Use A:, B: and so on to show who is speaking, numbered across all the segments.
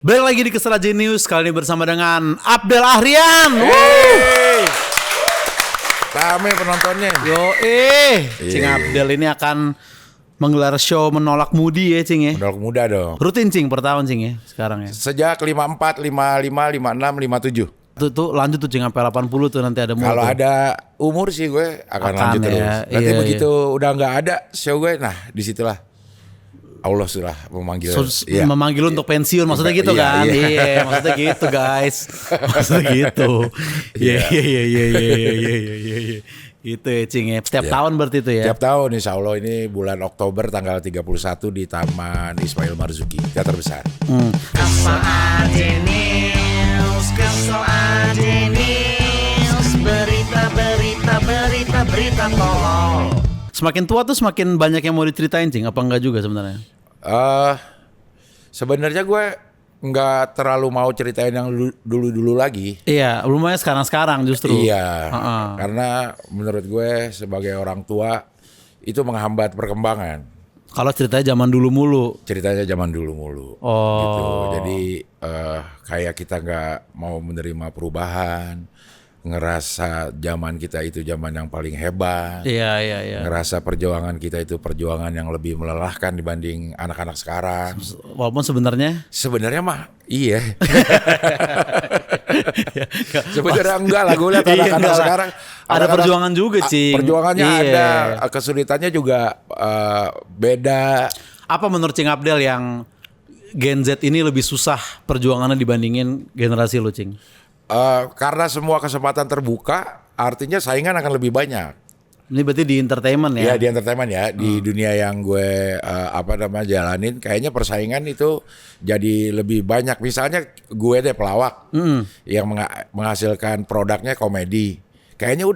A: Balik lagi di Kesel Aja News, kali ini bersama dengan Abdel Ahrian.
B: Rame penontonnya.
A: Cing Abdel ini akan menggelar show menolak mudi ya Cing ya.
B: Menolak muda dong.
A: Rutin Cing per tahun Cing ya sekarang ya.
B: Sejak 54, 55, 56, 57.
A: Tuh lanjut tuh Cing sampai 80 tuh nanti ada mau.
B: Kalau
A: tuh.
B: ada umur sih gue akan lanjut
A: ya,
B: terus. Nanti
A: iya,
B: begitu udah nggak ada show gue, nah disitulah Allah sudah memanggil.
A: Memanggil untuk pensiun maksudnya gitu
B: Iya,
A: kan.
B: iya.
A: Iya, maksudnya gitu guys. Maksudnya gitu. Iya. Gitu ya Cing ya. Setiap tahun berarti itu ya.
B: Tiap tahun insya Allah ini bulan Oktober tanggal 31 di Taman Ismail Marzuki, teater besar.
C: Kesel aja news, kesel aja news, berita tolol.
A: Semakin tua tuh semakin banyak yang mau diceritain Cing. Apa enggak juga sebenarnya?
B: Sebenarnya gue nggak terlalu mau ceritain yang dulu lagi.
A: Iya, lumayan sekarang justru.
B: Iya, karena menurut gue sebagai orang tua itu menghambat perkembangan.
A: Kalau ceritanya zaman dulu mulu.
B: Ceritanya zaman dulu mulu.
A: Oh.
B: Gitu. Jadi kayak kita nggak mau menerima perubahan, ngerasa zaman kita itu zaman yang paling hebat.
A: Iya.
B: Ngerasa perjuangan kita itu perjuangan yang lebih melelahkan dibanding anak-anak sekarang.
A: Walaupun
B: Sebenarnya mah iya. Sebenarnya enggak lah, gue lihat anak-anak sekarang
A: ada perjuangan juga Cing.
B: Perjuangannya
A: Iya.
B: ada, kesulitannya juga beda.
A: Apa menurut Cing Abdel yang Gen Z ini lebih susah perjuangannya dibandingin generasi lu Cing?
B: Karena semua kesempatan terbuka, artinya saingan akan lebih banyak.
A: Ini berarti di entertainment ya?
B: Ya di entertainment ya, di dunia yang gue jalanin, kayaknya persaingan itu jadi lebih banyak. Misalnya gue deh pelawak yang menghasilkan produknya komedi, kayaknya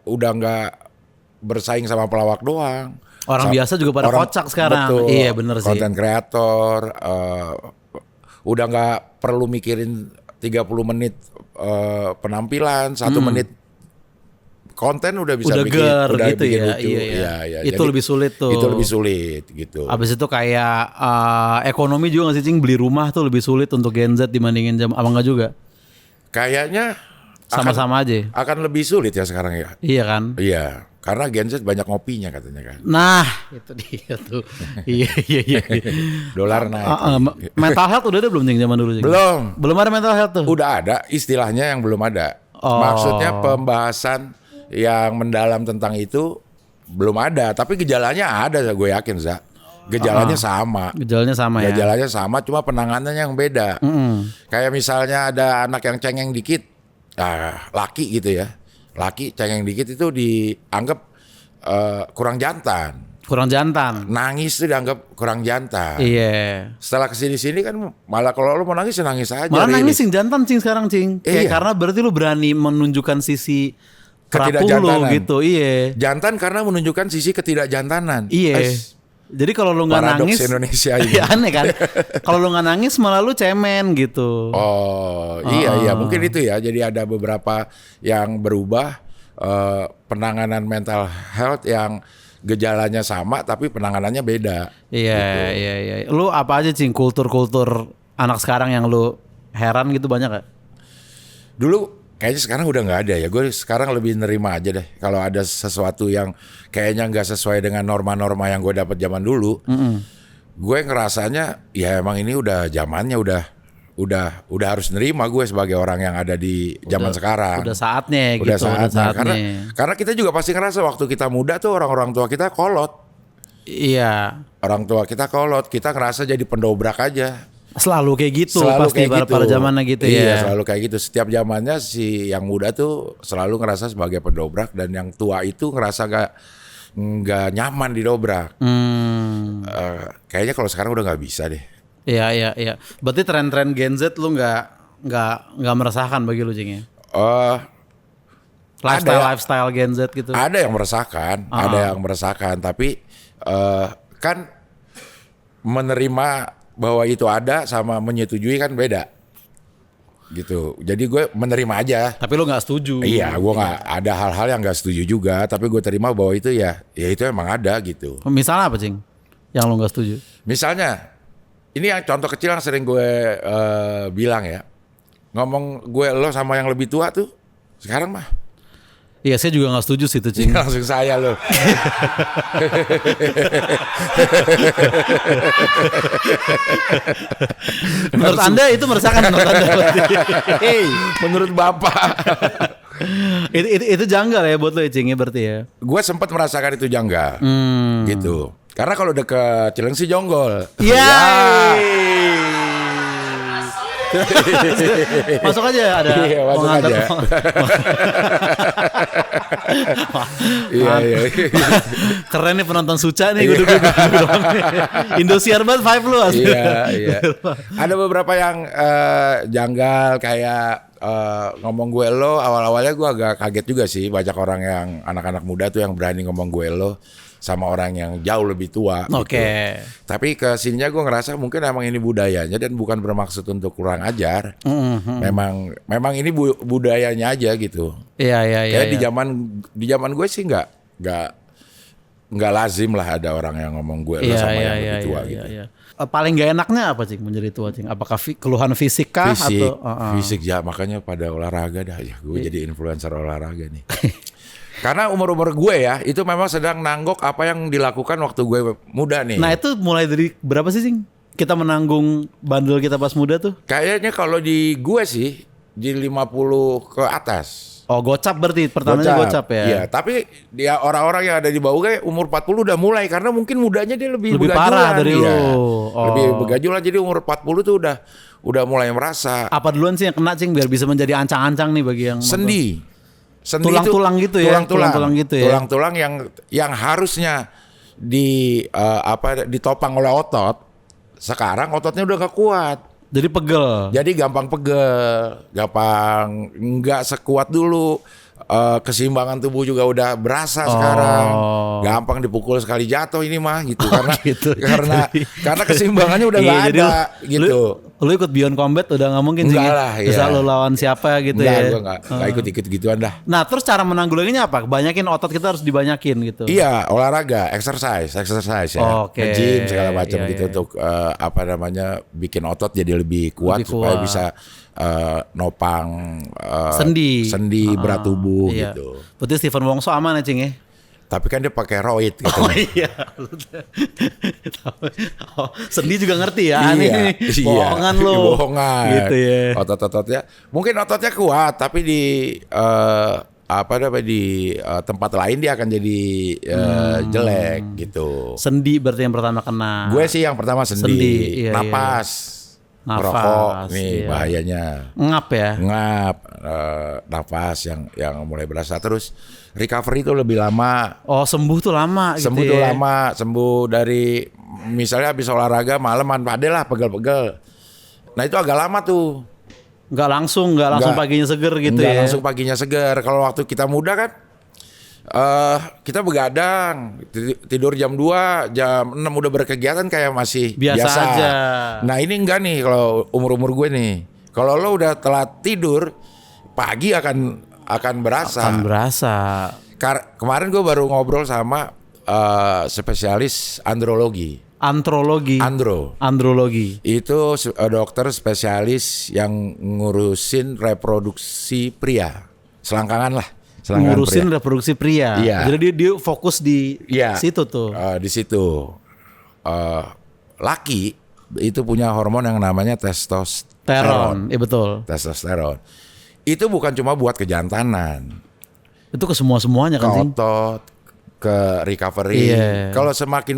B: udah nggak bersaing sama pelawak doang.
A: Orang biasa juga pada kocak sekarang.
B: Betul,
A: Iya bener sih.
B: konten kreator udah nggak perlu mikirin 30 menit penampilan, 1 menit konten udah bisa bikin
A: gitu
B: bikin
A: ya.
B: lucu.
A: Iya.
B: Ya.
A: Itu
B: Jadi,
A: lebih sulit tuh.
B: Itu lebih sulit gitu.
A: Abis itu kayak ekonomi juga gak sih Cing? Beli rumah tuh lebih sulit untuk Gen Z dibandingin apa enggak juga?
B: Kayaknya
A: Sama-sama aja.
B: akan lebih sulit ya sekarang ya.
A: Iya kan?
B: Iya, karena Gen Z banyak ngopinya katanya kan.
A: Nah, itu dia tuh. Iya.
B: Dolar naik.
A: Mental health udah ada belum Cing zaman dulu Cing? Belum ada mental health tuh.
B: Udah ada, istilahnya yang belum ada. Maksudnya pembahasan yang mendalam tentang itu belum ada, tapi gejalanya ada, gue yakin Za. Gejalanya sama.
A: Gejalanya sama ya.
B: Gejalanya sama, cuma penanganannya yang beda. Kayak misalnya ada anak yang cengeng dikit, laki gitu ya. Laki cengeng dikit itu dianggap kurang jantan.
A: Kurang jantan.
B: Nangis itu dianggap kurang jantan.
A: Iya.
B: Setelah kesini-sini kan malah kalau lu mau nangis ya nangis aja.
A: Malah nangis
B: rilis.
A: Cing, jantan Cing sekarang Cing.
B: Iya.
A: Karena berarti lu berani menunjukkan sisi kerapu lu
B: Ketidakjantanan.
A: gitu. Iya.
B: Jantan karena menunjukkan sisi ketidakjantanan.
A: Iya. Jadi kalau lu nggak
B: Paradoks
A: nangis,
B: Indonesia ini.
A: ya aneh kan? Kalau lu nggak nangis malah lu cemen gitu.
B: Oh iya mungkin itu ya. Jadi ada beberapa yang berubah penanganan mental health yang gejalanya sama tapi penanganannya beda.
A: Iya. Lu apa aja Cing kultur anak sekarang yang lu heran gitu banyak gak?
B: Dulu kayaknya sekarang udah nggak ada ya. Gue sekarang lebih nerima aja deh. Kalau ada sesuatu yang kayaknya nggak sesuai dengan norma-norma yang gue dapat zaman dulu, gue ngerasanya ya emang ini udah zamannya udah harus nerima gue sebagai orang yang ada di zaman sekarang.
A: Udah saatnya
B: Udah
A: gitu.
B: saatnya. Karena kita juga pasti ngerasa waktu kita muda tuh orang-orang tua kita kolot.
A: Iya.
B: Orang tua kita kolot, kita ngerasa jadi pendobrak aja.
A: Selalu kayak gitu
B: Selalu
A: pasti
B: kayak gitu.
A: pada zamannya gitu ya.
B: Iya, selalu kayak gitu. Setiap zamannya si yang muda tuh selalu ngerasa sebagai pendobrak dan yang tua itu ngerasa nggak nyaman didobrak. Kayaknya kalau sekarang udah nggak bisa deh.
A: Iya. Berarti tren-tren Gen Z lu nggak meresahkan bagi lu Cing ya? Lifestyle Gen Z gitu.
B: Ada yang meresahkan, tapi kan menerima bahwa itu ada sama menyetujui kan beda. Gitu. Jadi gue menerima aja.
A: Tapi lu nggak setuju.
B: Iya, gue nggak ada hal-hal yang nggak setuju juga, tapi gue terima bahwa itu ya itu emang ada gitu.
A: Misalnya apa Cing? Yang lu nggak setuju?
B: Misalnya ini yang contoh kecil yang sering gue bilang ya. Ngomong gue lo sama yang lebih tua tuh sekarang mah.
A: Iya, saya juga nggak setuju sih itu, Cing.
B: Langsung saya lo.
A: Menurut Anda itu meresahkan menurut Anda berarti.
B: Menurut Bapak.
A: itu janggal ya buat lo ya, Cing, ya berarti ya.
B: Gue sempat merasakan itu janggal. Gitu. Karena kalau deket Cilengsi jonggol.
A: Iya. Masuk aja ada
B: Iya, masuk
A: pengantar.
B: aja. Iya.
A: Keren nih penonton Suca nih, gue doang nih. Indosiar banget 5 lu asli.
B: Iya. Ada beberapa yang janggal kayak ngomong gue lo. Awal-awalnya gue agak kaget juga sih. Banyak orang yang anak-anak muda tuh yang berani ngomong gue lo sama orang yang jauh lebih tua.
A: Oke.
B: Gitu. Tapi kesininya gue ngerasa mungkin emang ini budayanya dan bukan bermaksud untuk kurang ajar. Memang ini budayanya aja gitu.
A: Iya.
B: Kayak di zaman gue sih nggak lazim lah ada orang yang ngomong gue lo sama yang lebih tua gitu.
A: Iya. Paling gak enaknya apa, Cing, menjadi tua, Cing? Apakah keluhan fisik kah?
B: Fisik,
A: atau
B: fisik ya, makanya pada olahraga dah ya. Gue jadi influencer olahraga nih. Karena umur-umur gue ya, itu memang sedang nanggok apa yang dilakukan waktu gue muda nih.
A: Nah itu mulai dari berapa sih, Cing? Kita menanggung bandel kita pas muda tuh?
B: Kayaknya kalau di gue sih, di 50 ke atas.
A: Oh, gocap berarti, pertamanya gocap ya?
B: Iya, tapi dia orang-orang yang ada di bawah gue umur 40 udah mulai. Karena mungkin mudanya dia lebih
A: parah dari
B: ya.
A: lu.
B: Lebih begajulan, jadi umur 40 tuh udah mulai merasa.
A: Apa duluan sih yang kena, Cing, biar bisa menjadi ancang-ancang nih bagi yang
B: Sendi
A: tulang-tulang gitu ya, tulang-tulang gitu ya.
B: Tulang-tulang yang harusnya ditopang oleh otot, sekarang ototnya udah gak kuat.
A: Jadi pegel.
B: Jadi gampang pegel, gampang nggak sekuat dulu. Keseimbangan tubuh juga udah berasa sekarang. Gampang dipukul sekali jatuh ini mah gitu karena keseimbangannya udah nggak ada gitu.
A: Lu ikut Beyond Combat udah nggak mungkin sih.
B: Enggak lah,
A: bisa
B: iya.
A: lu lawan siapa gitu
B: Enggak,
A: ya.
B: gue nggak ikut gituan dah.
A: Nah, terus cara menanggulanginya apa? Banyakin otot kita harus dibanyakin gitu.
B: Iya, olahraga, exercise ya.
A: Oke.
B: Nge-gym segala macam
A: Iya,
B: gitu
A: iya.
B: untuk bikin otot jadi lebih kuat supaya bisa nopang sendi berat tubuh
A: Iya.
B: gitu.
A: Berarti Stephen Wongso aman ya, Cing ya?
B: Tapi kan dia pakai roid gitu.
A: Oh iya. Sendi juga ngerti ya. Aneh nih. Bohongan lo.
B: Bohongan.
A: Gitu ya.
B: Otot-ototnya mungkin ototnya kuat tapi di tempat lain dia akan jadi jelek gitu.
A: Sendi berarti yang pertama kena.
B: Gue sih yang pertama sendi.
A: Iya,
B: Napas.
A: Nafas,
B: Merokok nih
A: iya.
B: bahayanya.
A: Ngap ya.
B: Ngap, nafas yang mulai berasa, terus recovery itu lebih lama.
A: Oh, sembuh tuh lama gitu.
B: Sembuh
A: ya.
B: tuh lama, sembuh dari misalnya habis olahraga malaman padel lah pegel-pegel. Nah itu agak lama tuh.
A: Nggak langsung paginya seger gitu
B: Nggak
A: ya.
B: langsung paginya seger. Kalau waktu kita muda kan kita begadang, tidur jam 2, jam 6 udah berkegiatan kayak masih
A: Biasa aja.
B: Nah ini enggak nih kalau umur-umur gue nih. Kalau lo udah telat tidur, pagi akan berasa.
A: Akan berasa.
B: Kemarin gue baru ngobrol sama spesialis andrologi. Andrologi. Itu dokter spesialis yang ngurusin reproduksi pria. Selangkangan lah.
A: Ngurusin reproduksi pria.
B: Iya.
A: Jadi dia fokus di situ tuh.
B: Di situ. Laki itu punya hormon yang namanya testosteron.
A: Iya betul.
B: Testosteron. Itu bukan cuma buat kejantanan.
A: Itu ke semua-semuanya
B: Ke
A: kan, Cing?
B: otot, ke recovery.
A: Iya.
B: Kalau semakin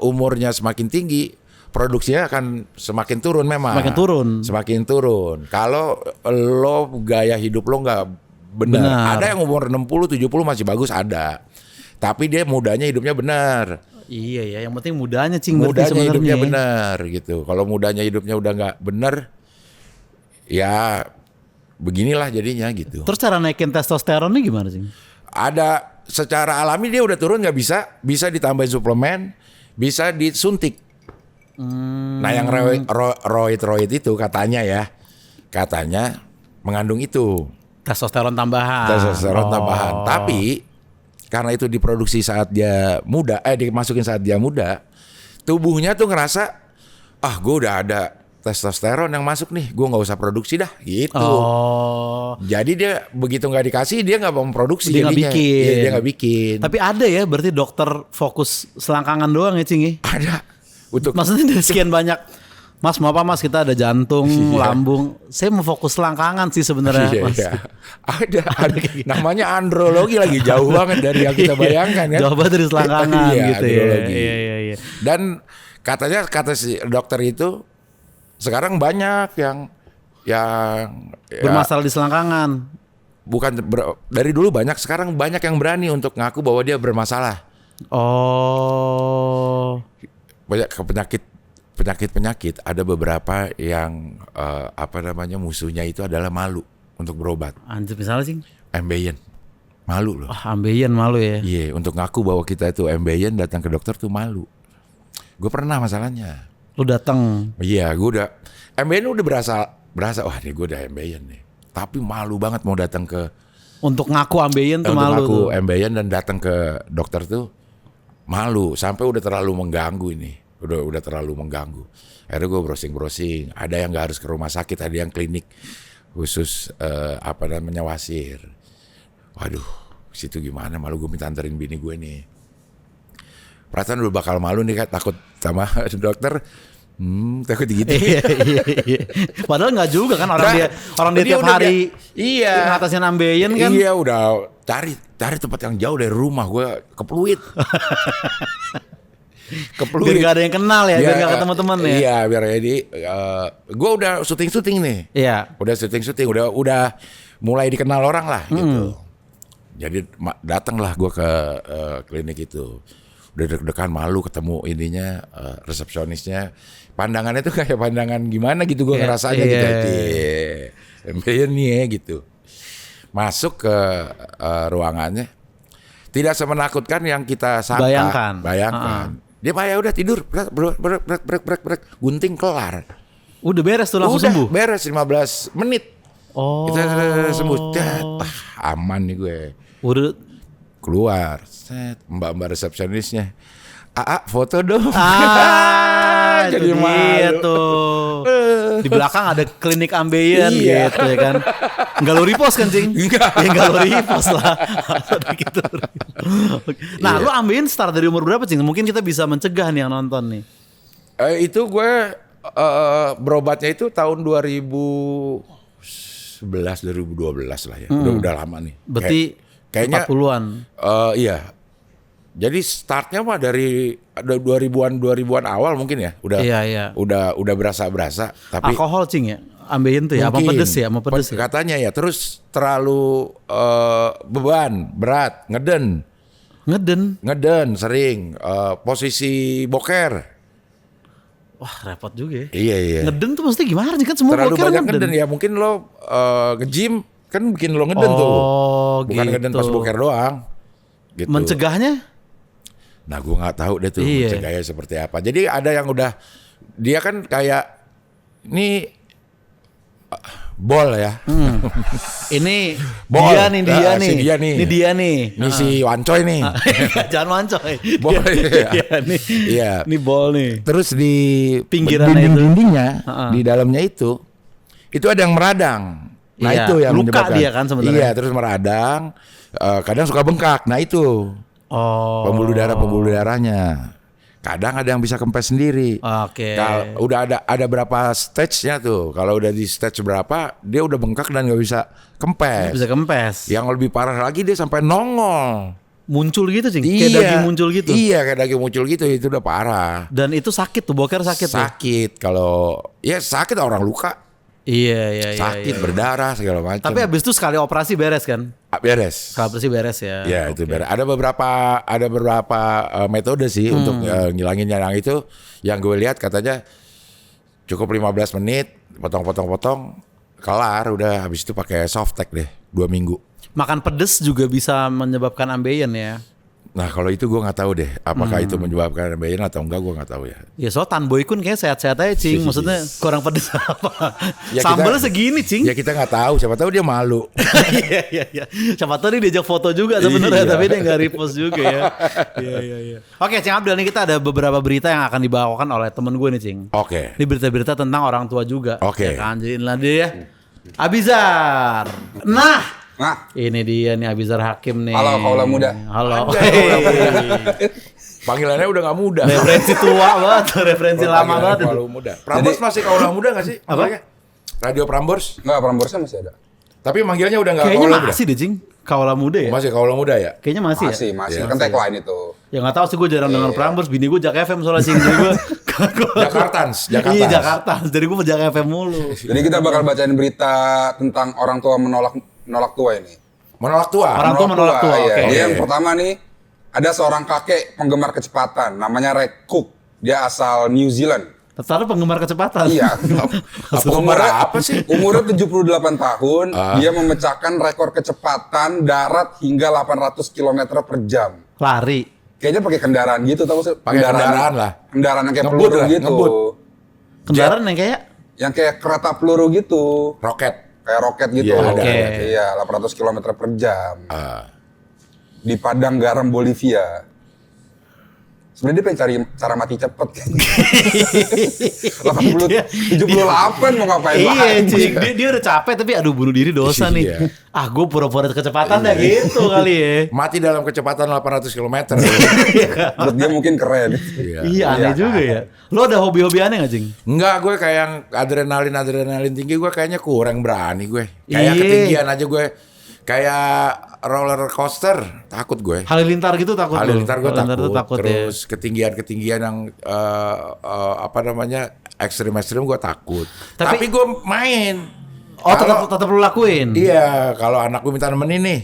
B: umurnya semakin tinggi, produksinya akan semakin turun memang. Semakin turun. Kalau lo gaya hidup lo nggak benar. Ada yang umur 60, 70 masih bagus ada. Tapi dia mudanya hidupnya benar.
A: Iya ya, yang penting mudanya, Cing.
B: Mudanya hidupnya
A: sebenarnya.
B: benar gitu. Kalau mudanya hidupnya udah nggak benar, ya beginilah jadinya gitu.
A: Terus cara naikin testosteronnya gimana, Cing?
B: Ada secara alami dia udah turun nggak bisa ditambahin suplemen, bisa disuntik. Nah yang roid itu katanya mengandung itu.
A: Testosteron tambahan.
B: Tapi karena itu diproduksi saat dia muda, dimasukin saat dia muda, tubuhnya tuh ngerasa gue udah ada testosteron yang masuk nih, gue nggak usah produksi dah gitu.
A: Oh.
B: Jadi dia begitu nggak dikasih dia nggak mau memproduksi,
A: Dia nggak
B: jadinya.
A: bikin.
B: Iya, dia nggak bikin.
A: Tapi ada ya berarti dokter fokus selangkangan doang ya Cing ya?
B: Ada untuk
A: Maksudnya dari sekian banyak, Mas mau apa Mas, kita ada jantung, lambung. Saya mau fokus selangkangan sih sebenarnya
B: Iya,
A: Mas.
B: iya. Ada. Namanya andrologi lagi jauh banget dari yang kita bayangkan kan.
A: Jauh banget dari selangkangan
B: Iya,
A: gitu ya.
B: andrologi.
A: Iya.
B: Dan katanya kata si dokter itu sekarang banyak yang ya,
A: Bermasalah di selangkangan.
B: dari dulu banyak, sekarang banyak yang berani untuk ngaku bahwa dia bermasalah.
A: Oh.
B: Banyak penyakit ada beberapa yang musuhnya itu adalah malu untuk berobat.
A: Anjir misalnya Cing.
B: Ambeien. Malu loh.
A: Ambeien malu ya.
B: Iya, untuk ngaku bahwa kita itu ambeien, datang ke dokter tuh malu. Gue pernah masalahnya.
A: Lu datang.
B: Iya, gue udah ambeien udah berasa wah nih gue udah ambeien nih. Tapi malu banget mau datang ke
A: Untuk ngaku ambeien tuh
B: untuk
A: malu
B: ngaku
A: tuh.
B: ambeien dan datang ke dokter tuh malu sampai udah terlalu mengganggu ini. Udah terlalu mengganggu. Akhirnya gue browsing. Ada yang nggak harus ke rumah sakit, ada yang klinik khusus wasir. Waduh, situ gimana? Malu gue minta anterin bini gue nih. Perasaan udah bakal malu nih kan, takut sama dokter. Takut gitu.
A: Iya. Padahal nggak juga kan orang dia
B: dia
A: tiap
B: udah
A: hari
B: iya
A: ngatasin ambeien kan.
B: Iya udah cari tempat yang jauh dari rumah, gue ke Pluit.
A: Biar gak ada yang kenal ya, biar gak ketemu teman ya.
B: Iya, biar jadi gue udah syuting nih.
A: Iya.
B: Udah syuting, udah mulai dikenal orang lah gitu. Jadi datanglah gue ke klinik itu. Udah deg-degan, malu ketemu ininya resepsionisnya. Pandangannya tuh kayak pandangan gimana gitu, gue ngerasanya gitu. Ambeien nih ya gitu. Masuk ke ruangannya. Tidak semenakutkan yang kita sangka. Bayangkan. Dia ya udah tidur, brek, gunting kelar.
A: Udah beres tuh langsung sembuh.
B: Beres 15 menit.
A: Oh.
B: Kita sembuh. Aman nih gue.
A: Udah
B: Keluar, set, mbak resepsionisnya. Foto dong.
A: Jadi malu tuh. Di belakang ada klinik ambeien gitu ya kan. Enggak lo repost kan Cing?
B: Enggak.
A: Ya enggak lo repost lah. Gitu. Nah, lu ambeien start dari umur berapa Cing? Mungkin kita bisa mencegah nih yang nonton nih.
B: Itu gue berobatnya itu tahun 2011 2012 lah ya. Udah lama nih.
A: Berarti
B: kayaknya
A: 40-an.
B: Iya. Jadi startnya mah dari 2000-an awal mungkin ya.
A: Iya.
B: Udah berasa. Tapi
A: Alkohol Cing ya? Ambeien tuh ya? Apa
B: mungkin.
A: pedes ya? Sama pedes ya?
B: Katanya ya. Terus terlalu beban, berat, ngeden sering. Posisi boker.
A: Wah repot juga ya.
B: Iya.
A: Ngeden tuh mesti gimana sih? Kan semua
B: Terlalu
A: boker
B: banyak ngeden ya. Mungkin lo nge-gym kan bikin lo ngeden tuh. Bukan
A: gitu.
B: ngeden pas boker doang. Gitu.
A: Mencegahnya?
B: Nah gue nggak tahu deh tuh
A: Iya.
B: mencegahnya seperti apa. Jadi ada yang udah dia kan kayak ini bol ya.
A: Ini
B: Bol.
A: dia nih.
B: Si dia nih.
A: Ini dia nih.
B: Ini si Wancoy nih.
A: Jangan wancoy.
B: Bol ya.
A: Nih.
B: Iya.
A: Ini bol nih.
B: Terus di
A: Pinggirannya itu.
B: dinding-dindingnya di dalamnya itu ada yang meradang. Nah
A: Iya,
B: itu yang
A: luka
B: menyebabkan.
A: dia kan sebenarnya.
B: Iya, terus meradang. Kadang suka bengkak. Nah itu pembuluh darahnya. Kadang ada yang bisa kempes sendiri.
A: Oke.
B: Udah ada berapa stage-nya tuh. Kalau udah di stage berapa, dia udah bengkak dan nggak bisa kempes.
A: Bisa kempes.
B: Yang lebih parah lagi dia sampai nongol.
A: Muncul gitu Cing. Kayak daging muncul gitu.
B: Iya, kayak daging muncul gitu. Itu udah parah.
A: Dan itu sakit tuh, boker sakit tuh.
B: Sakit kalau ya sakit orang luka.
A: Iya.
B: Sakit berdarah segala macam.
A: Tapi habis itu sekali operasi beres kan?
B: Beres.
A: Sekali operasi beres ya.
B: Ya itu beres. Ada beberapa metode sih untuk ngilangin yang itu. Yang gue lihat katanya cukup 15 menit, potong, kelar. Udah habis itu pakai softtek deh 2 minggu.
A: Makan pedes juga bisa menyebabkan ambeien ya.
B: Nah kalau itu gue nggak tahu deh, apakah itu menyebabkan ambeien atau enggak, gue nggak tahu ya.
A: Ya soal Tan Boy Kun kayak sehat-sehat aja Cing. Maksudnya kurang pedes apa.
B: Ya,
A: Sambalnya
B: kita-
A: segini Cing.
B: Ya kita nggak tahu, siapa tahu dia malu.
A: Iya. Siapa tahu dia diajak foto juga sebenarnya,
B: Iya.
A: tapi dia nggak repost juga ya. Iya. Oke, Cing Abdul, nih kita ada beberapa berita yang akan dibawakan oleh temen gue nih, Cing.
B: Oke.
A: Ini berita-berita tentang orang tua juga.
B: Oke.
A: Ya kan, jadi lah dia ya. Abizar. Nah, ini dia nih Abizar Hakim nih.
D: Halo, kaula muda.
A: Halo.
B: Panggilannya udah nggak muda.
A: Referensi tua banget, referensi lama
B: Panggilannya
A: banget itu.
B: terlalu muda. Prambors masih kaulah muda nggak sih?
A: Apa?
B: Namanya? Radio Prambors.
D: Enggak, Prambors masih ada.
B: Tapi manggilnya udah nggak
A: Kayaknya
B: kaulah muda.
A: masih deh, Cing. Kaula muda ya?
B: Masih kaulah muda ya?
A: Kayaknya masih ya?
D: Masih.
B: Iya,
D: Kan tagline itu.
A: Ya nggak tahu sih, gue jarang denger Prambors. Bini gue Jak FM soalnya, Cing. Jadi gue
B: Jakartans.
A: Iya, Jakarta. Jadi gue Jak FM mulu.
D: Jadi kita bakal bacain berita tentang orang tua menolak tua ini.
B: Menolak tua.
A: Orang tua menolak tua,
D: Iya.
A: oke.
D: Jadi yang pertama nih, ada seorang kakek penggemar kecepatan, namanya Red Cook. Dia asal New Zealand.
A: Ternyata penggemar kecepatan.
D: Iya.
B: Apa sih?
D: Umurnya 78 tahun, dia memecahkan rekor kecepatan darat hingga 800 km per jam.
A: Lari.
D: Kayaknya pakai kendaraan gitu, tahu sih?
B: Pakai kendaraan lah.
D: Kendaraan yang kayak
B: Ngebut
D: peluru
B: lah,
D: gitu.
B: ngebut.
A: Kendaraan yang kayak
D: Yang kayak kereta peluru gitu.
B: Roket.
D: Kayak roket gitu.
B: Iya, ada,
A: Oke.
D: Iya, 800 km per jam.
B: Ah.
D: Di padang garam Bolivia. Sebenarnya dia pengen cari cara mati cepet. 78 mau ngapain
A: iya,
D: lagi?
A: Cing. Dia udah capek tapi aduh bunuh diri dosa nih.
B: Iya.
A: Ah, gue pura-pura kecepatan dah gitu kali ya.
B: Mati dalam kecepatan 800 km.
D: Menurut dia mungkin keren.
A: Iya, aneh juga ya. Lo ada hobi-hobi aneh gak, Cing?
B: Enggak, gue kayak yang adrenalin tinggi gue kayaknya kurang berani gue. Kayak
A: Iya.
B: ketinggian aja gue. Kayak roller coaster takut gue.
A: Halilintar gitu takut lo?
B: Halilintar gue
A: Halilintar tuh
B: takut.
A: ya.
B: Terus ketinggian yang apa namanya ekstrim gue takut.
A: Tapi-
B: Tapi gue main.
A: Oh,
B: Kalau-
A: tetap lo lakuin?
B: Iya, kalau anak gue minta nemenin nih.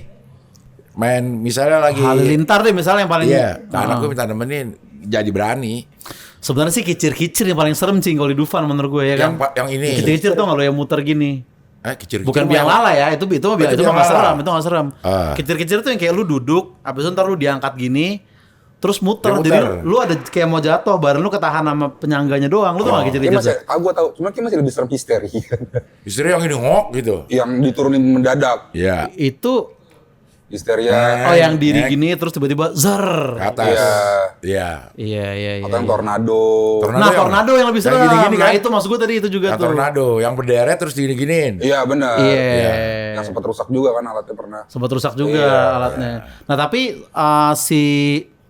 B: Main misalnya lagi.
A: Halilintar deh misalnya yang paling...
B: Iya,
A: Ah.
B: anak gue minta nemenin. Jadi berani.
A: Sebenarnya sih kicir-kicir yang paling serem, Cing, kalau di Dufan menurut gue ya kan.
B: Yang ini.
A: Kicir-kicir tuh nggak lo yang muter gini.
B: Kicir-kicir
A: Bukan biang lala ya, itu mah
B: Itu
A: itu mah
B: biang
A: nggak serem,
B: lala.
A: itu nggak serem.
B: Ah.
A: Kicir-kicir tuh yang kayak lu duduk, habis itu ntar lu diangkat gini, terus muter.
B: Dia muter.
A: Jadi lu ada kayak mau jatuh, bareng lu ketahan sama penyangganya doang. Lu tuh nggak
D: Kayak
A: kicir-kicir?
D: masih, gue tahu, cuma kayak masih lebih serem histeri.
B: Istri yang ini ngok gitu.
D: Yang diturunin mendadak.
B: Iya.
A: Itu
D: Histeria.
A: oh yang diri
B: Nek.
A: gini terus tiba-tiba zer.
B: Ke atas.
D: Iya.
B: Iya.
A: Iya.
D: Atau yang tornado.
A: Nah, tornado yang lebih serem.
B: gini-gini
A: Nah,
B: kan?
A: itu maksud gue tadi itu juga
B: Yang
A: tuh.
B: tornado, yang berderet terus gini-giniin.
D: Iya benar.
A: Iya.
D: Yang sempat rusak juga kan alatnya pernah.
A: Sempat rusak juga
D: Iya.
A: alatnya. Nah, tapi si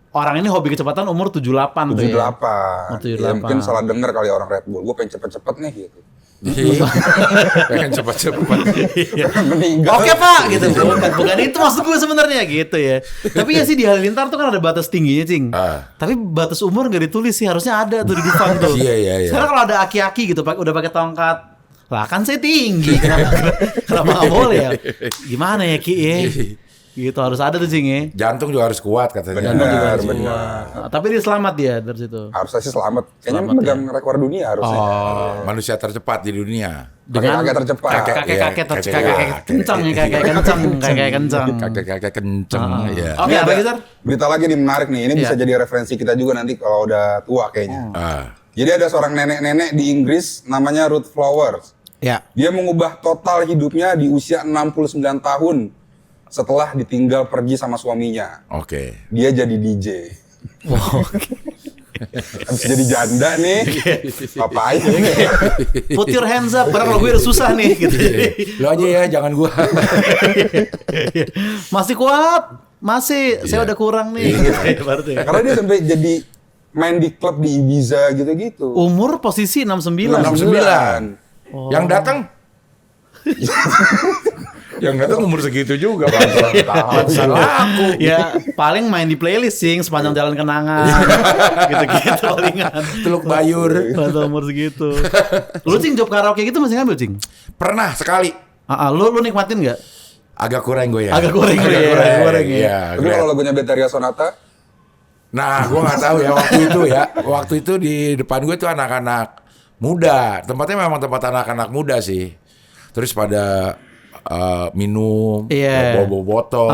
A: orang ini hobi kecepatan umur 78 tuh ya.
D: 78.
A: Oh, 78.
D: Ya, mungkin salah denger kali orang Red Bull. Gue pengen cepet-cepet nih gitu.
B: Iya. Pengen cepat-cepat.
D: Meninggal.
A: Oke pak, gitu. Bukan itu maksud gue sebenarnya gitu ya. Tapi ya sih di Halilintar tuh kan ada batas tingginya, Cing.
B: Ah.
A: Tapi batas umur nggak ditulis sih, harusnya ada tuh di Dufan tuh.
B: Iya.
A: Sekarang kalau ada aki-aki gitu, udah pakai tongkat, lah kan saya tinggi, kenapa nggak boleh ya? Gimana ya Ki ya? Gitu harus ada tuh, Cing ya.
B: Jantung juga harus kuat katanya.
D: Benar.
A: Nah, tapi dia selamat dia dari situ.
D: Harusnya sih selamat. Kayaknya
A: Selamat,
D: megang rekor dunia harusnya.
B: Manusia tercepat di dunia.
D: Kakek-kakek tercepat.
A: Kakek-kakek
B: Kakek-kakek.
A: kencang ya, kakek kencang, kakek kencang.
B: Kakek-kakek kenceng. Iya.
A: Oke,
D: Ini
A: apa
D: ada
A: lagi, Sar?
D: Berita lagi nih menarik nih. Ini bisa
A: Iya.
D: jadi referensi kita juga nanti kalau udah tua kayaknya.
B: Ah.
D: Jadi ada seorang nenek-nenek di Inggris namanya Ruth Flowers.
A: Ya.
D: Dia mengubah total hidupnya di usia 69 tahun setelah ditinggal pergi sama suaminya.
B: Oke.
D: Dia jadi DJ. Habis jadi janda nih. Ngapain?
A: Put your hands up, karena kalau gue udah susah nih gitu.
B: Lo aja ya, jangan gua.
A: Masih kuat, masih. Saya udah kurang nih. Gitu, baru tuh ya.
D: Karena dia sampai jadi main di klub di Ibiza gitu-gitu.
A: Umur posisi 69.
D: 69.
B: Yang datang. Yang datang umur segitu juga, Bang. Salah aku.
A: Ya paling main di playlist sing sepanjang jalan kenangan. Gitu-gitu palingan.
B: Teluk Bayur.
A: Masa umur segitu. Lu Cing job karaoke gitu masih ngambil Cing?
B: Pernah sekali.
A: Lu nikmatin nggak?
B: Agak kurang gue ya.
A: Agak kurang ya, kurang ya.
B: Iya.
D: Tapi kalau lagunya Beteria Sonata,
B: Nah, gue nggak tahu ya waktu itu ya. Waktu itu di depan gue tuh anak-anak muda. Tempatnya memang tempat anak-anak muda sih. Terus pada minum,
A: Iya.
B: bawa botol.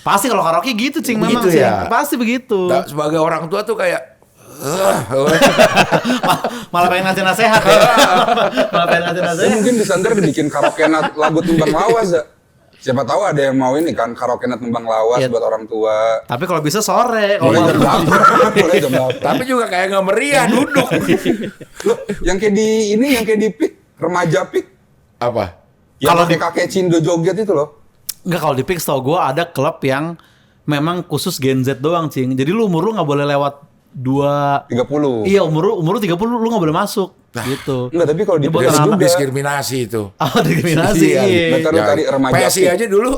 A: Pasti kalau karaoke gitu cing memang
B: Begitu
A: sih.
B: ya?
A: Pasti begitu.
B: Sebagai orang tua tuh kayak
A: Malah pengen ngasih nasehat ya. Malah pengen ngasih
D: Ya,
A: nasehat.
D: mungkin di Sander dibikin karaoke lagu Tembang Lawas ya. Siapa tahu ada yang mau ini kan karaoke Tembang Lawas
A: Iya.
D: buat orang tua.
A: Tapi kalau bisa sore. Kalau
D: Boleh jam
A: malam.
D: 8, boleh jam 8.
B: tapi juga kayak nggak meriah duduk.
D: Loh, yang kayak di ini, yang kayak di PIK, remaja PIK.
B: Apa?
D: Yang
A: Kalau
D: pakai kakek Cindo joget itu loh.
A: Enggak, kalau di Pix tau gue ada klub yang memang khusus Gen Z doang cing. Jadi lu umur lu nggak boleh lewat
D: 30.
A: Iya umur lu 30 lu nggak boleh masuk gitu.
D: Enggak, tapi kalau di
A: Ini buat
D: PIK
A: anak-anak.
D: juga.
B: Diskriminasi itu.
A: Oh diskriminasi.
B: Iya.
A: Iya.
D: Betul. Lu tadi remaja
B: PSI
D: PIK.
B: aja dulu.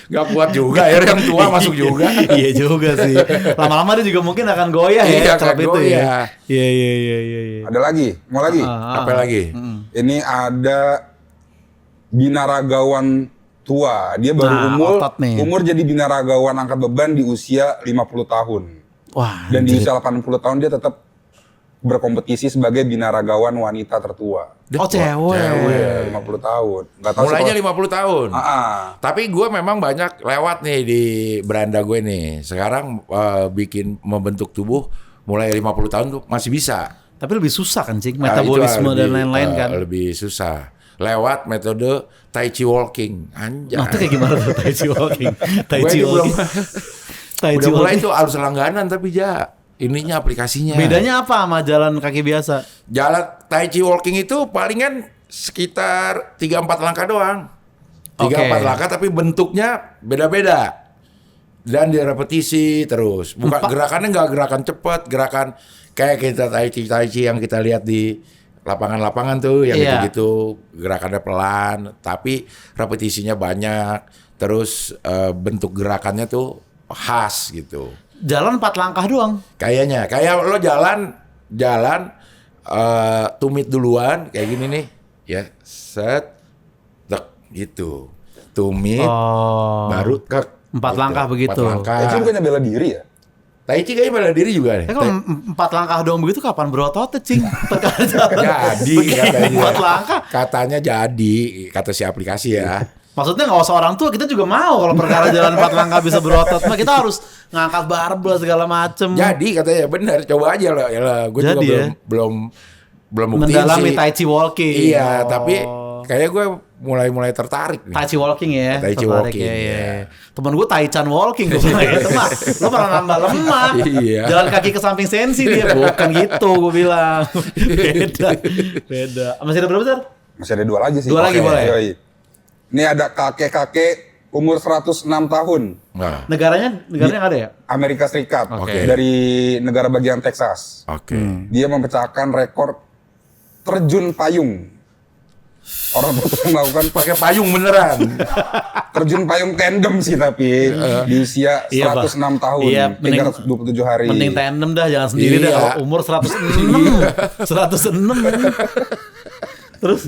B: Gak kuat juga, akhirnya yang tua masuk juga.
A: Iya juga sih. Lama-lama dia juga mungkin akan goyah
B: Iya,
A: ya
B: akan
A: klub itu ya.
B: goyah.
A: Iya.
D: Ada lagi? Mau lagi?
B: Apa lagi?
D: Ini ada binaragawan tua. Dia baru
A: Nah, otot nih.
D: umur jadi binaragawan angkat beban di usia 50 tahun.
A: Wah.
D: Dan di
A: anjir.
D: usia 80 tahun dia tetap berkompetisi sebagai binaragawan wanita tertua.
A: Oh cewek.
D: Iya, 50 tahun. Nggak tahu
B: Mulainya
D: sekolah-
B: 50 tahun. Tapi gue memang banyak lewat nih di beranda gue nih. Sekarang bikin membentuk tubuh mulai 50 tahun tuh masih bisa.
A: Tapi lebih susah kan cing,
B: Nah,
A: metabolisme
B: itu
A: dan
B: lebih,
A: lain-lain kan.
B: Lebih susah. Lewat metode Tai Chi Walking. Anjay.
A: Nah, itu kayak gimana tuh Tai Chi Walking? Tai
B: Gue
A: Chi
B: aja belum.
A: Walking. Tai Chi
B: Udah mulai
A: Walking.
B: tuh harus langganan tapi ininya aplikasinya.
A: Bedanya apa sama jalan kaki biasa?
B: Jalan Tai Chi Walking itu palingan sekitar 3-4 langkah doang. 3-4
A: Oke.
B: langkah tapi bentuknya beda-beda. Dan direpetisi terus. Bukan gerakannya nggak gerakan cepat, gerakan kayak kita Tai Chi yang kita lihat di lapangan-lapangan tuh yang
A: Iya.
B: gitu-gitu, gerakannya pelan tapi repetisinya banyak. Terus bentuk gerakannya tuh khas gitu.
A: Jalan 4 langkah doang.
B: Kayaknya, kayak lo jalan tumit duluan kayak gini nih, ya, set, tek, gitu, tumit,
A: Oh.
B: baru kek.
A: 4
B: gitu.
A: langkah begitu.
B: 4 langkah.
D: Tai Chi bukannya bela diri ya?
B: Tai Chi kayaknya bela diri juga nih.
A: Kalau 4 langkah doang begitu kapan berototnya cing?
B: Jadi katanya.
A: 4 langkah.
B: Katanya jadi, kata si aplikasi ya.
A: Maksudnya nggak usah orang tua, kita juga mau kalau perkara jalan 4 langkah bisa berotot. Nah, kita harus ngangkat barbel segala macem.
B: Jadi katanya benar, coba aja lah. Gue juga
A: Jadi ya.
B: belum buktiin
A: Mendalami
B: sih.
A: Tai Chi Walking.
B: Iya,
A: Oh.
B: tapi kayaknya gue mulai tertarik nih.
A: Tai Chi Walking ya.
B: Tai Chi
A: tertarik
B: Walking,
A: ya,
B: ya.
A: Temen gue Tai Chan Walking gue bilang gitu mah. Lo pernah nambah lemak.
B: Iya.
A: Jalan kaki ke samping sensi dia. Bukan gitu gue bilang. Beda. Masih ada berapa Sar?
D: Masih ada 2 lagi sih.
A: Dua lagi
D: Oke,
A: boleh.
D: yoi. Ini ada kakek-kakek umur 106 tahun.
B: Nah,
A: Negaranya ada ya?
D: Amerika Serikat.
A: Oke.
D: Dari negara bagian Texas.
B: oke.
D: Dia memecahkan rekor terjun payung. Orang pertama melakukan
B: Pakai payung beneran.
D: terjun payung tandem sih tapi di usia
A: Iya,
D: 106 tahun,
A: Iya, mending-
D: 327 hari.
A: Mending tandem dah, jangan sendiri dah.
B: Iya.
A: Kalau umur 106. 106. Terus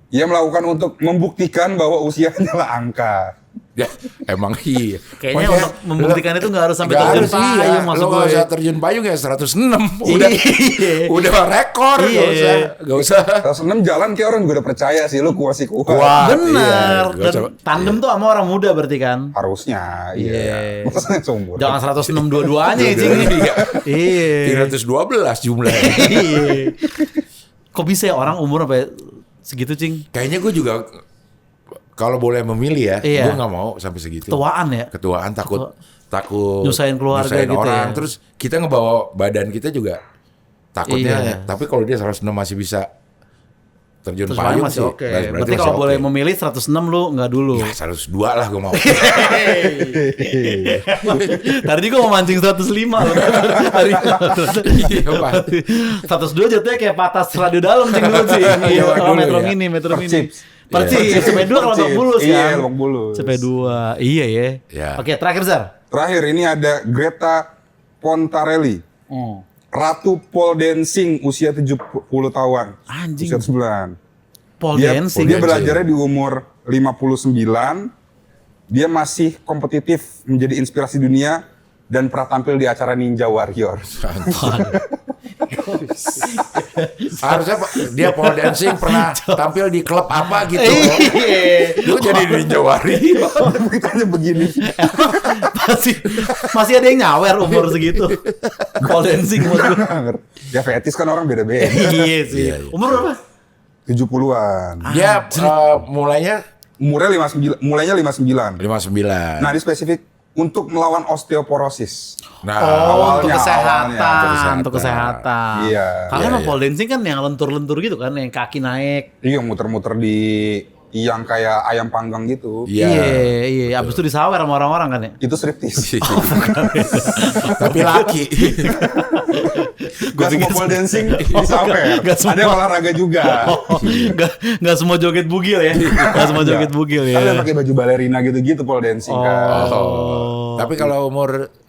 D: Ia melakukan untuk membuktikan bahwa usianya lah angka.
B: Ya, emang iya.
A: kayaknya
B: Makanya
A: untuk membuktikan itu nggak harus sampai
B: nggak
A: terjun
B: harus, iya.
A: payung maksud
B: Lo
A: gue.
B: nggak usah terjun payung ya 106. Udah
A: Iya.
B: udah rekor,
A: Iya.
B: nggak usah.
D: 106 jalan kayak orang juga udah percaya sih lu masih kuat.
B: Kuat.
A: Benar.
B: Iya, gua
A: Dan
B: coba-
A: tandem tuh sama orang muda berarti kan.
D: Harusnya,
A: Iya.
D: iya. Maksudnya seumur.
A: Jangan 106 dua-duanya ya, Cing.
B: Iya.
A: Iya.
B: 312 jumlahnya.
A: Iya. Kok bisa ya orang umur sampai segitu, Cing?
B: Kayaknya gue juga kalau boleh memilih ya,
A: Iya.
B: gue nggak mau sampai segitu.
A: Tuaan ya.
B: Ketuaan takut
A: Nyusahin keluarga gitu
B: orang.
A: ya.
B: Terus kita ngebawa badan kita juga takutnya.
A: Iya.
B: Tapi kalau dia 106 masih bisa terjun
A: Terus
B: payung
A: masih
B: sih,
A: oke.
B: berarti
A: Berarti
B: masih
A: kalau
B: oke.
A: boleh memilih 106 lu nggak dulu.
B: Ya 102 lah gue mau.
A: Tadi gua mau mancing 105 loh. Tadi
B: Iya, Pak.
A: 102 jatuhnya kayak patas radio dalam Cing dulu sih.
B: Iya,
A: Kalau
B: dulu
A: metro
B: ya.
A: mini, metro mini.
D: Percips.
A: Percis, CP2 kalau Lebak Bulus kan.
D: Iya, Lebak Bulus.
A: CP2. Iya ya.
B: Ya.
A: Oke, terakhir Zar.
D: Terakhir ini ada Greta Pontarelli. Ratu pole dancing usia 70 tahun.
A: Anjing.
D: Usia 9.
A: Pole dancing.
D: Dia belajarnya di umur 59. Dia masih kompetitif menjadi inspirasi dunia dan pernah tampil di acara Ninja Warrior.
B: Harusnya dia pole dancing pernah tampil di klub apa gitu.
A: Iya.
B: Lu jadi Ninja Wario.
D: Beritanya begini.
A: masih ada yang nyawer umur segitu. Pole dancing maksud gue.
D: Ya fetis kan orang beda-beda.
A: Iya sih. Umur berapa?
D: 70-an.
B: Dia mulainya
D: Umurnya 59.
B: 59.
D: Nah, ini spesifik untuk melawan osteoporosis.
B: Nah,
A: Untuk
D: awalnya.
A: untuk kesehatan.
D: Iya.
A: Karena
B: Iya,
A: emang pole dancing kan yang lentur-lentur gitu kan, yang kaki naik.
D: Iya, muter-muter di yang kayak ayam panggang gitu.
B: Iya.
A: Iya. Abis itu disawer sama orang-orang kan ya.
D: Itu striptease.
B: Tapi laki.
D: Gak semua pole dancing disawer.
A: Gak semua.
D: Ada yang olahraga juga.
A: Gak semua joget bugil ya. Gak semua joget bugil ya.
D: Ada yang pakai baju balerina gitu-gitu pole dancing kan.
B: Tapi kalau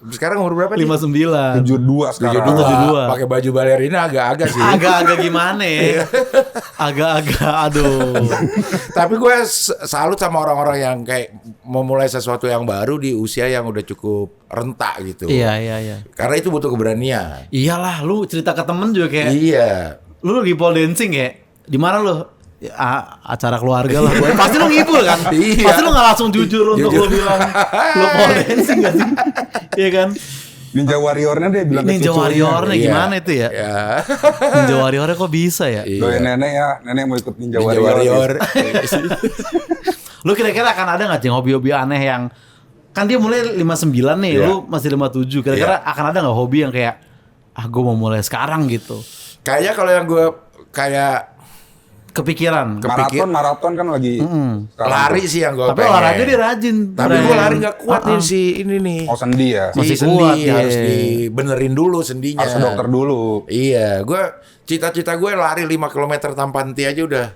B: sekarang umur berapa nih?
A: 59.
D: 72 sekarang.
A: 72.
B: Pakai baju balerina agak-agak sih.
A: Agak-agak gimana ya. Agak-agak aduh.
B: Tapi gue salut sama orang-orang yang kayak memulai sesuatu yang baru di usia yang udah cukup rentak gitu.
A: Iya.
B: Karena itu butuh keberanian.
A: Iyalah, lu cerita ke temen juga kayak
B: Iya.
A: lu lagi pole dancing ya. Di mana lu? Ya, acara keluarga lah. Pasti lu ngibul kan?
B: Iya.
A: Pasti lu gak langsung jujur untuk lu bilang lu pole dancing gak sih? Iya kan?
D: Ninja Warrior-nya dia bilang ke
A: Ninja
D: cucunya.
A: Warrior-nya
B: Iya.
A: gimana itu ya?
B: Ya.
A: Ninja Warrior-nya kok bisa ya?
D: Doain nenek ya, nenek mau ikut Ninja,
B: Ninja
D: Warrior.
B: Warrior.
A: Lu kira-kira akan ada gak sih hobi-hobi aneh yang kan dia mulai 59 nih,
B: Iya.
A: lu masih 57. Kira-kira akan ada gak hobi yang kayak gue mau mulai sekarang gitu?
B: Kayaknya kalau yang gue kayak
A: Kepikiran.
D: Maraton kan lagi sekarang
B: lari
D: tuh.
B: sih yang gue
A: Tapi olahraga dia rajin.
B: Tapi
A: Keren.
B: gue lari gak kuat nih si ini nih.
D: Oh, sendi ya.
A: Masih
B: Si sendi
A: kuat, iya.
B: harus dibenerin dulu sendinya.
D: Harus ke dokter dulu.
B: Iya, gue cita-cita gue lari 5 km tanpa henti aja udah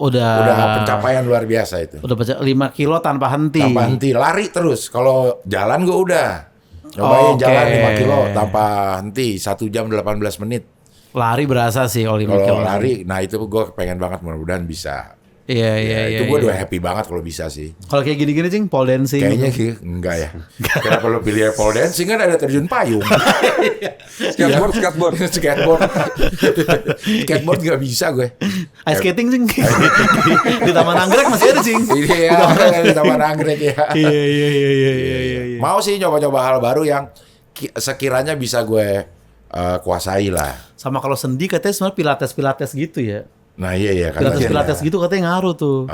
A: Udah
B: pencapaian luar biasa itu.
A: Udah 5 kilo tanpa henti.
B: Tanpa henti, lari terus. Kalau jalan gue udah nyobain
A: Oke.
B: jalan 5 kilo tanpa henti 1 jam 18 menit.
A: Lari berasa sih kalau 5 kilo.
B: Kalau lari, nah itu gue pengen banget mudah-mudahan bisa.
A: Iya.
B: Itu gue udah happy banget kalau bisa sih.
A: Kalau kayak gini-gini Cing, pole dancing.
B: Kayaknya sih enggak ya. Kenapa lo pilih pole dancing kan ada terjun payung.
D: Skateboard.
B: Skateboard gak bisa gue.
A: Ice skating Cing. Di Taman Anggrek masih ada Cing.
B: Iya, di Taman Anggrek ya.
A: Iya.
B: Mau sih nyoba-nyoba hal baru yang sekiranya bisa gue kuasai lah.
A: Sama kalau sendi katanya sebenarnya pilates gitu ya.
B: Nah iya kan.
A: Pilates gitu katanya ngaruh tuh.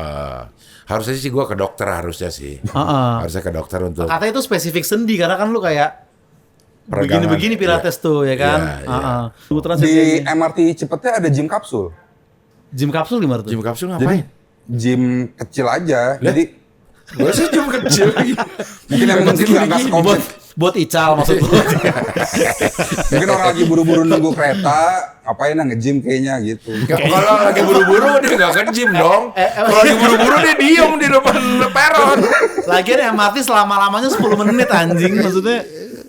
B: Harusnya sih gue ke dokter harusnya sih. Harusnya ke dokter untuk
A: Katanya itu spesifik sendi karena kan lu kayak
B: peregangan.
A: begini-begini pilates
B: Iya.
A: tuh ya kan.
B: Iya.
A: Putaran
D: Di MRT Cipete ada gym kapsul.
A: gym kapsul gimana tuh?
B: gym kapsul
D: Jadi
B: ngapain?
D: gym kecil aja. Jadi
B: Gue sih gym kecil lagi.
D: mungkin yang mungkin nggak sekompleks.
A: Buat ical maksud lu.
D: Mungkin orang lagi buru-buru nunggu kereta, ngapain nge-gym kayaknya gitu.
B: Kalau lagi buru-buru dia nggak ke gym dong. Kalau lagi buru-buru dia diem di depan peron.
A: Lagian MRT selama-lamanya 10 menit anjing, maksudnya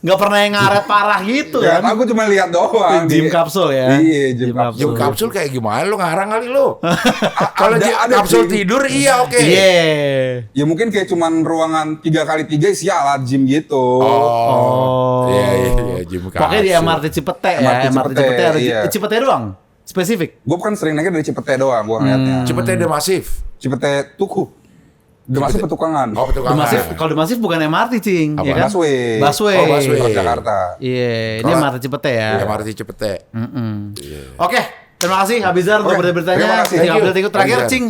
A: nggak pernah yang ngaret parah gitu
D: Ya,
A: kan.
D: aku cuma lihat doang.
A: Gym kapsul ya.
D: Iya, gym kapsul.
B: Gym kapsul kayak gimana lu ngarang kali lu? Kalau
D: Ada
B: kapsul
D: gym.
B: tidur iya oke.
A: Iya.
D: Ya mungkin kayak cuman ruangan 3x3 isi alat gym gitu.
B: Oh. Iya gym kapsul.
A: Pokoknya di MRT Cipete ya,
D: MRT
A: MRT Cipete ada
D: iya.
A: Cipete doang. Spesifik.
D: Gue kan sering naiknya dari Cipete doang, gue ngeliatnya.
B: Cepetnya udah masif.
D: Cipete Tuku. Udah masuk petukangan.
B: Oh petukangan.
A: Demasif, kalau Demasif bukan MRT Cing,
B: Apa?
A: ya kan?
D: Busway.
A: Busway.
B: Oh, busway.
D: Jakarta.
A: Iya, ini
B: Kalau-
A: MRT Cipete ya.
B: MRT Cepete.
A: Oke, terima kasih Abizar untuk
D: Oke,
A: berita-beritanya.
D: terima kasih.
A: Thank you.
B: Thank you,
A: Terakhir
B: Abizar.
A: Cing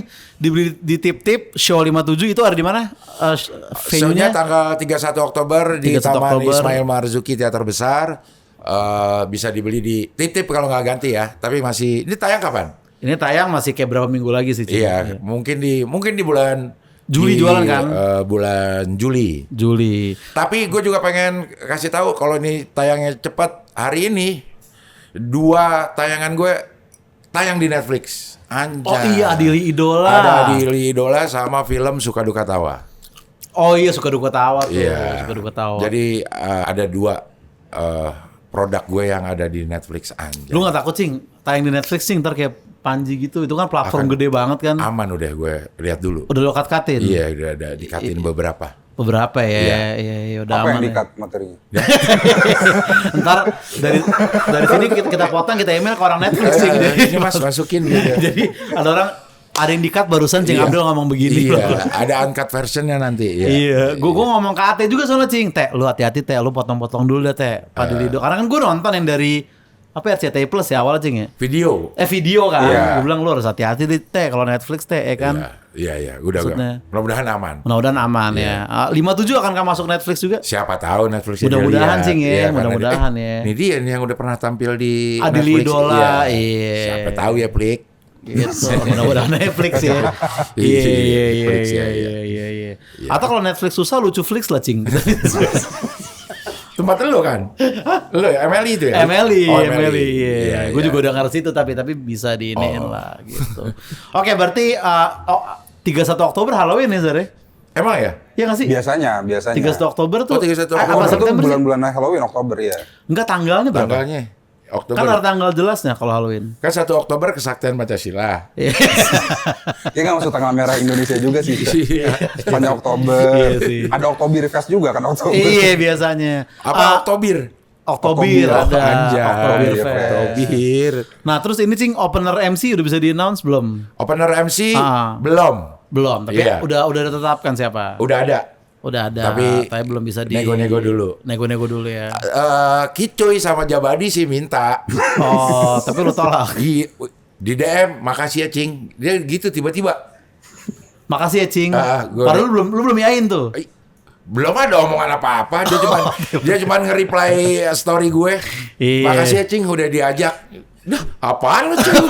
A: di tip-tip show 57 itu ada di mana?
B: Show-nya
A: Venue-nya?
B: tanggal 31 Oktober di
A: 31
B: Taman
A: Oktober.
B: Ismail Marzuki Teater Besar. Bisa dibeli di tip-tip kalau nggak ganti ya. Tapi masih ini tayang kapan?
A: Ini tayang masih kayak berapa minggu lagi sih, Cing?
B: Iya, mungkin di bulan
A: Juli
B: di,
A: jualan kan?
B: Bulan Juli.
A: Juli.
B: Tapi gue juga pengen kasih tahu kalau ini tayangnya cepat hari ini 2 tayangan gue tayang di Netflix. Anjay.
A: Oh iya, Adili Idola.
B: Ada Adili Idola sama film Suka Duka Tawa.
A: Oh iya, Suka Duka Tawa tuh.
B: Iya.
A: Suka Duka Tawa.
B: Jadi ada 2 produk gue yang ada di Netflix. Anjay.
A: Lu gak takut Cing? Tayang di Netflix Cing, ntar kayak Panji gitu. Itu kan platform gede banget kan.
B: Aman udah gue lihat dulu.
A: Udah lo cut-cutin?
B: Iya udah ada dikatin beberapa.
A: Beberapa ya. Iya, udah
D: Apa yang
A: aman.
D: di-cut materinya?
A: Ntar dari sini kita potong, kita email ke orang Netflix sih.
B: Ini Mas masukin gitu.
A: Jadi ada yang di-cut barusan Cing
B: Iya.
A: Abdul ngomong begini.
B: Iya, ada uncut versionnya nanti.
A: Iya, gue ngomong ke Ate juga soalnya Cing, Teh, lu hati-hati Teh, lu potong-potong dulu deh Teh, Pak Dilido. Karena kan gue nonton yang dari RCTI Plus ya awalnya Cing ya.
B: Video.
A: Video kan,
B: Iya.
A: gue bilang lu harus hati-hati deh Teh, kalau Netflix Teh, ya kan.
B: Iya, udah.
A: Maksudnya.
B: Mudah-mudahan aman.
A: Mudah-mudahan aman ya. 57 akan masuk Netflix juga.
B: Siapa tahu Netflix
A: Mudah-mudahan,
B: dia lihat.
A: Cing, ya.
B: Iya, karena
A: Mudah-mudahan, ya.
B: Ini dia nih yang udah pernah tampil di
A: Adili
B: Netflix.
A: Idola, iya.
B: Siapa tahu ya, Plik.
A: Gitu, mudah-mudahan Netflix ya.
B: Netflix,
A: Iya. Atau kalau Netflix susah, lucu Flix lah Cing.
B: Tempat lo kan? Lo ya, Emily itu ya?
A: Emily,
B: Oh,
A: Emily.
B: Iya,
A: Gue
B: iya.
A: juga udah ngerti itu tapi bisa diiniin lah gitu. Oke, berarti 31 Oktober Halloween ya, Zare?
B: Emang ya?
A: Iya nggak sih?
D: Biasanya.
A: 31 Oktober tuh.
B: Oh, 31
A: apa
B: Oktober.
D: Oktober itu
A: September sih?
D: bulan-bulan Halloween, Oktober ya.
A: Enggak, tanggalnya berapa?
B: Tanggalnya Oktober.
A: Kan ada tanggal jelasnya kalau Halloween.
B: Kan 1 Oktober kesaktian Pancasila.
A: Iya.
D: Ya nggak masuk tanggal merah Indonesia juga sih.
B: Iya.
D: Sepanjang Oktober.
A: Iya sih.
D: Ada Oktober Fest juga kan Oktober.
A: Iya biasanya.
B: Apa Oktober?
A: Oktober ada.
B: Anjay.
A: Oktober
D: Iya,
A: Fest.
B: Oktober.
A: Nah terus ini Cing, opener MC udah bisa di-announce belum?
B: Opener MC
A: Ah.
B: belum.
A: Belum, tapi
B: Iya.
A: udah ditetapkan siapa?
B: Udah ada.
A: Udah ada,
B: Tapi
A: belum bisa
B: nego-nego dulu.
A: Nego-nego dulu ya.
B: Kicoy sama Jabadi sih minta.
A: Oh, tapi lu tolak.
B: Di DM, makasih ya Cing. Dia gitu tiba-tiba.
A: Makasih ya Cing.
B: Gua-
A: Padahal lu belum yain tuh.
B: Belum ada omongan apa-apa. Dia cuman nge-reply story gue.
A: Iya.
B: Makasih ya Cing udah diajak. Dah, apaan lu Cing?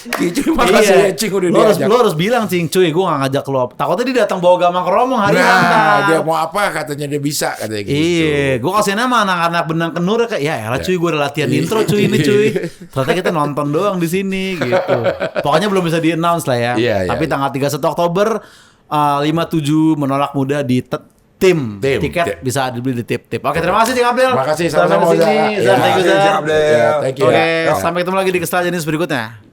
B: Kicoy makasih ya Cing udah diajak.
A: Lu harus bilang Cing, cuy, gue gak ngajak lu. Takutnya dia datang bawa gamang keromong hari
B: Nah,
A: hantar.
B: dia mau apa katanya dia bisa katanya gitu.
A: Iya, gue kasih nama anak-anak benang kenur kayak ya elah cuy, gue udah latihan intro cuy ini cuy. Ternyata kita nonton doang di sini gitu. Pokoknya belum bisa di-announce lah ya.
B: Iya, iya,
A: Tapi
B: iya.
A: tanggal 31 Oktober 57 menolak muda di tim.
B: Tim.
A: Tiket bisa dibeli di tip-tip. Oke, terima kasih Cing Abdel.
B: Makasih
A: Sudah
B: sama-sama,
A: sampai sini.
B: Oza.
A: Zan, thank you,
D: Makasih,
A: Zan.
D: Cing Abdel.
B: Ya, thank you.
A: Oke,
B: Ya.
A: sampai ketemu lagi di Kestal Jenis berikutnya.